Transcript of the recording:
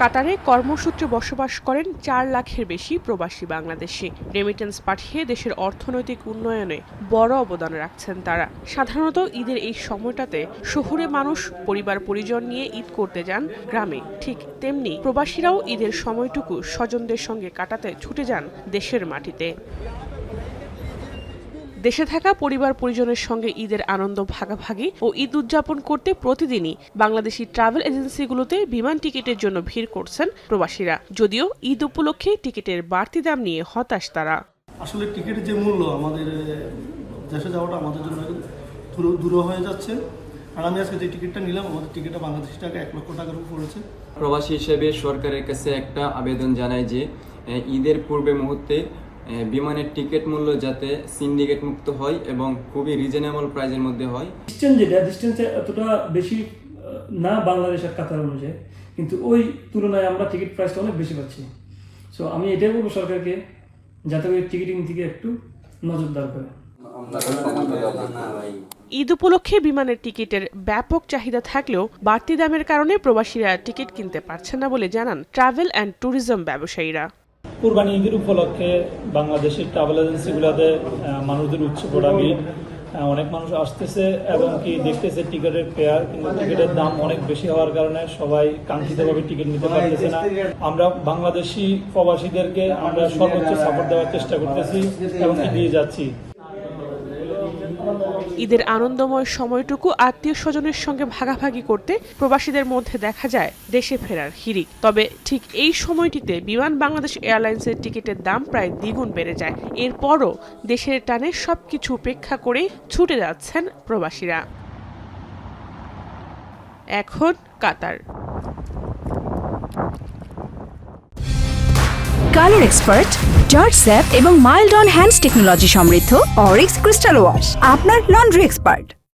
কাতারে কর্মসূত্রে বসবাস করেন ৪ লাখের বেশি প্রবাসী বাংলাদেশি। রেমিটেন্স পাঠিয়ে দেশের অর্থনৈতিক উন্নয়নে বড় অবদান রাখছেন তারা। সাধারণত ঈদের এই সময়টাতে শহুরে মানুষ পরিবার পরিজন নিয়ে ঈদ করতে যান গ্রামে, ঠিক তেমনি প্রবাসীরাও ঈদের সময়টুকু স্বজনদের সঙ্গে কাটাতে ছুটে যান দেশের মাটিতে। দেশে থাকা পরিবার পরিজনের সঙ্গে ঈদের আনন্দ ভাগাভাগি ও ঈদ উদযাপন করতে প্রতিদিনই বাংলাদেশি ট্রাভেল এজেন্সিগুলোতে বিমান টিকিটের জন্য ভিড় করছেন প্রবাসীরা। যদিও ঈদ উপলক্ষে টিকিটের বাড়তি দাম নিয়ে হতাশ তারা। আসলে টিকিটের যে মূল্য আমাদের দেশে যাওয়াটা আমাদের জন্য দূর হয়ে যাচ্ছে। আর আমি আজকে যে টিকিটটা নিলাম, আমাদের টিকিটটা বাংলাদেশি টাকা 1 লক্ষ টাকার উপর পড়েছে। প্রবাসী হিসেবে সরকারের কাছে একটা আবেদন জানাই যে ঈদের পূর্বে মুহূর্তে বিমানের টিকিট মূল্য যাতে সিন্ডিকেট মুক্ত হয় এবং খুবই রিজনেবল প্রাইসের মধ্যে হয়। ডিস্টেন্স এতটা বেশি না বাংলাদেশ আর কাতার অনুযায়ী, কিন্তু ওই তুলনায় আমরা টিকিট প্রাইসটা অনেক বেশি পাচ্ছি। সো আমি এটাই বলবো সরকারকে যাতে ওই টিকিটিং দিকে একটু নজরদার করে। ঈদ উপলক্ষে বিমানের টিকিটের ব্যাপক চাহিদা থাকলেও বাড়তি দামের কারণে প্রবাসীরা টিকিট কিনতে পারছেন না বলে জানান ট্রাভেল অ্যান্ড ট্যুরিজম ব্যবসায়ীরা। কুরবানি ঈদের উপলক্ষে বাংলাদেশের ট্রাভেল এজেন্সিগুলোতে মানুষদের উচ্চ পড়া ভিড়, অনেক মানুষ আসতেছে এবং কি দেখতেছে টিকিটের ফেয়ার, কিন্তু টিকিটের দাম অনেক বেশি হওয়ার কারণে সবাই কাঙ্ক্ষিতভাবে টিকিট নিতে পারতেছে না। আমরা বাংলাদেশি প্রবাসীদেরকে আমরা সর্বোচ্চ সাপোর্ট দেওয়ার চেষ্টা করতেছি এবং কি দিয়ে যাচ্ছি। ঈদের আনন্দময় সময়টুকু আত্মীয় স্বজনের সঙ্গে ভাগাভাগি করতে প্রবাসীদের মধ্যে দেখা যায় দেশে ফেরার হিড়িক। তবে ঠিক এই সময়টিতে বিমান বাংলাদেশ এয়ারলাইন্সের টিকিটের দাম প্রায় দ্বিগুণ বেড়ে যায়। এরপরও দেশের টানে সবকিছু উপেক্ষা করে ছুটে যাচ্ছেন প্রবাসীরা। এখন কাতার। কালার এক্সপার্ট, জর্জ স্যাপ এবং মাইল্ড অন হ্যান্ডস টেকনোলজি সমৃদ্ধ অরিক্স ক্রিস্টাল ওয়াশ আপনার লন্ড্রি এক্সপার্ট।